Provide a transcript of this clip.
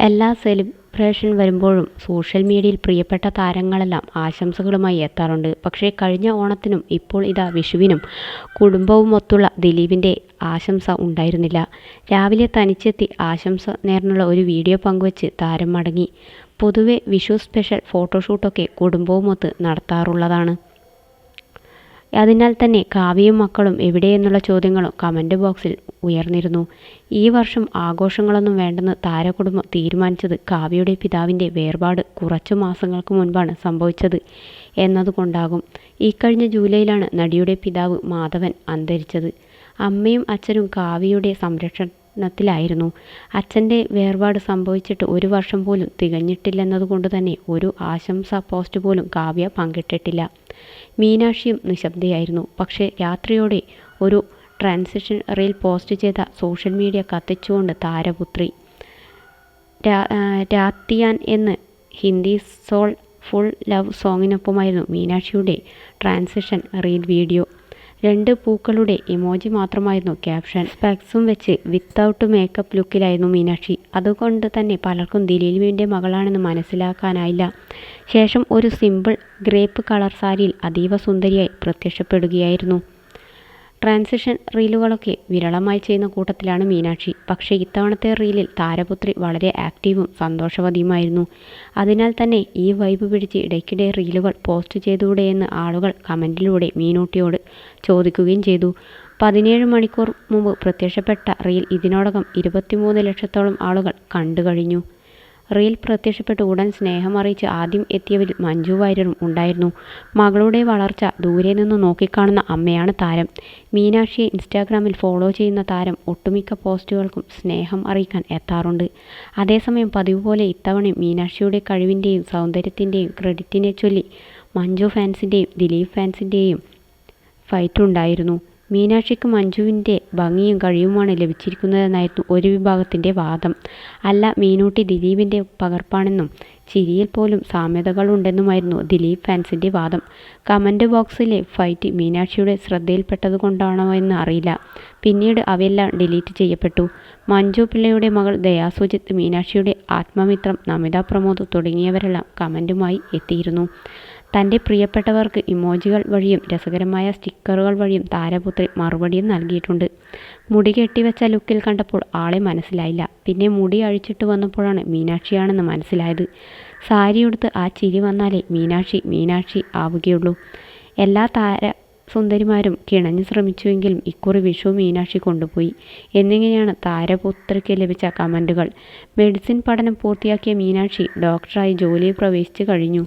എല്ലാ സെലിബ്രേഷൻ വരുമ്പോഴും സോഷ്യൽ മീഡിയയിൽ പ്രിയപ്പെട്ട താരങ്ങളെല്ലാം ആശംസകളുമായി എത്താറുണ്ട്. പക്ഷേ കഴിഞ്ഞ ഓണത്തിനും ഇപ്പോൾ ഇതാ വിഷുവിനും കുടുംബവുമൊത്തുള്ള ദിലീപിൻ്റെ ആശംസ ഉണ്ടായിരുന്നില്ല. രാവിലെ തനിച്ചെത്തി ആശംസ നേർന്നുള്ള ഒരു വീഡിയോ പങ്കുവച്ച് താരം മടങ്ങി. പൊതുവെ വിഷു സ്പെഷ്യൽ ഫോട്ടോഷൂട്ടൊക്കെ കുടുംബവുമൊത്ത് നടത്താറുള്ളതാണ്. അതിനാൽ തന്നെ കാവ്യയും മക്കളും എവിടെയെന്നുള്ള ചോദ്യങ്ങളും കമൻറ്റ് ബോക്സിൽ ഉയർന്നിരുന്നു. ഈ വർഷം ആഘോഷങ്ങളൊന്നും വേണ്ടെന്ന് താരകുടുംബം തീരുമാനിച്ചത് കാവ്യയുടെ പിതാവിൻ്റെ വേർപാട് കുറച്ചു മാസങ്ങൾക്ക് മുൻപാണ് സംഭവിച്ചത് എന്നതുകൊണ്ടാകും. ഇക്കഴിഞ്ഞ ജൂലൈയിലാണ് നടിയുടെ പിതാവ് മാധവൻ അന്തരിച്ചത്. അമ്മയും അച്ഛനും കാവ്യയുടെ സംരക്ഷണത്തിലായിരുന്നു. അച്ഛൻ്റെ വേർപാട് സംഭവിച്ചിട്ട് ഒരു വർഷം പോലും തികഞ്ഞിട്ടില്ലെന്നതുകൊണ്ട് തന്നെ ഒരു ആശംസാ പോസ്റ്റ് പോലും കാവ്യ പങ്കിട്ടിട്ടില്ല. മീനാക്ഷിയും നിശബ്ദയായിരുന്നു. പക്ഷേ രാത്രിയോടെ ഒരു ട്രാൻസിഷൻ റീൽ പോസ്റ്റ് ചെയ്ത സോഷ്യൽ മീഡിയ കത്തിച്ചുകൊണ്ട് താരപുത്രി രാത്തിയാൻ എന്ന് ഹിന്ദി സോൾ ഫുൾ ലവ് സോങ്ങിനൊപ്പമായിരുന്നു മീനാക്ഷിയുടെ ട്രാൻസിഷൻ റീൽ വീഡിയോ. 2 പൂക്കളുടെ ഇമോജി മാത്രമായിരുന്നു ക്യാപ്ഷൻ. സ്പെക്സും വെച്ച് വിത്തൗട്ട് മേക്കപ്പ് ലുക്കിലായിരുന്നു മീനാക്ഷി. അതുകൊണ്ട് തന്നെ പലർക്കും ദിലീപിൻ്റെ മകളാണെന്ന് മനസ്സിലാക്കാനായില്ല. ശേഷം ഒരു സിമ്പിൾ ഗ്രേപ്പ് കളർ സാരിയിൽ അതീവ സുന്ദരിയായി പ്രത്യക്ഷപ്പെടുകയായിരുന്നു. ട്രാൻസിഷൻ റീലുകളൊക്കെ വിരളമായി ചെയ്യുന്ന കൂട്ടത്തിലാണ് മീനാക്ഷി. പക്ഷേ ഇത്തവണത്തെ റീലിൽ താരപുത്രി വളരെ ആക്റ്റീവും സന്തോഷവതിയുമായിരുന്നു. അതിനാൽ തന്നെ ഈ വൈബ് പിടിച്ച് ഇടയ്ക്കിടെ റീലുകൾ പോസ്റ്റ് ചെയ്തുകൂടെയെന്ന് ആളുകൾ കമൻറ്റിലൂടെ മീനൂട്ടിയോട് ചോദിക്കുകയും ചെയ്തു. 17 മണിക്കൂർ മുമ്പ് പ്രത്യക്ഷപ്പെട്ട റീൽ ഇതിനോടകം 23 ലക്ഷത്തോളം ആളുകൾ കണ്ടു കഴിഞ്ഞു. റീൽ പ്രത്യക്ഷപ്പെട്ട് ഉടൻ സ്നേഹമറിയിച്ച് ആദ്യം എത്തിയവരിൽ മഞ്ജു വാര്യരും ഉണ്ടായിരുന്നു. മകളുടെ വളർച്ച ദൂരെ നിന്ന് നോക്കിക്കാണുന്ന അമ്മയാണ് താരം. മീനാക്ഷിയെ ഇൻസ്റ്റാഗ്രാമിൽ ഫോളോ ചെയ്യുന്ന താരം ഒട്ടുമിക്ക പോസ്റ്റുകൾക്കും സ്നേഹം അറിയിക്കാൻ എത്താറുണ്ട്. അതേസമയം പതിവ് പോലെ ഇത്തവണയും മീനാക്ഷിയുടെ കഴിവിൻ്റെയും സൗന്ദര്യത്തിൻ്റെയും ക്രെഡിറ്റിനെ ചൊല്ലി മഞ്ജു ഫാൻസിൻ്റെയും ദിലീപ് ഫാൻസിൻ്റെയും ഫൈറ്റുണ്ടായിരുന്നു. മീനാക്ഷിക്ക് മഞ്ജുവിൻ്റെ ഭംഗിയും കഴിവുമാണ് ലഭിച്ചിരിക്കുന്നതെന്നായിരുന്നു ഒരു വിഭാഗത്തിൻ്റെ വാദം. അല്ല, മീനൂട്ടി ദിലീപിൻ്റെ പകർപ്പാണെന്നും ചിരിയിൽ പോലും സാമ്യതകളുണ്ടെന്നുമായിരുന്നു ദിലീപ് ഫാൻസിൻ്റെ വാദം. കമൻറ്റ് ബോക്സിലെ ഫൈറ്റ് മീനാക്ഷിയുടെ ശ്രദ്ധയിൽപ്പെട്ടതുകൊണ്ടാണോ എന്ന് അറിയില്ല. പിന്നീട് അവയെല്ലാം ഡിലീറ്റ് ചെയ്യപ്പെട്ടു. മഞ്ജു പിള്ളയുടെ മകൾ ദയാ സുജിത്ത്, മീനാക്ഷിയുടെ ആത്മമിത്രം നമിത പ്രമോദ് തുടങ്ങിയവരെല്ലാം കമൻറ്റുമായി എത്തിയിരുന്നു. തൻ്റെ പ്രിയപ്പെട്ടവർക്ക് ഇമോജികൾ വഴിയും രസകരമായ സ്റ്റിക്കറുകൾ വഴിയും താരപുത്രി മറുപടിയും നൽകിയിട്ടുണ്ട്. മുടി കെട്ടിവെച്ച ലുക്കിൽ കണ്ടപ്പോൾ ആളെ മനസ്സിലായില്ല. പിന്നെ മുടി അഴിച്ചിട്ട് വന്നപ്പോഴാണ് മീനാക്ഷിയാണെന്ന് മനസ്സിലായത്. സാരിയുടുത്ത് ആ ചിരി വന്നാലേ മീനാക്ഷി ആവുകയുള്ളൂ. എല്ലാ സുന്ദരിമാരും കിണഞ്ഞു ശ്രമിച്ചുവെങ്കിലും ഇക്കുറി വിഷു മീനാക്ഷി കൊണ്ടുപോയി എന്നിങ്ങനെയാണ് താരപുത്രിക്ക് ലഭിച്ച കമൻറ്റുകൾ. മെഡിസിൻ പഠനം പൂർത്തിയാക്കിയ മീനാക്ഷി ഡോക്ടറായി ജോലിയിൽ പ്രവേശിച്ചു കഴിഞ്ഞു.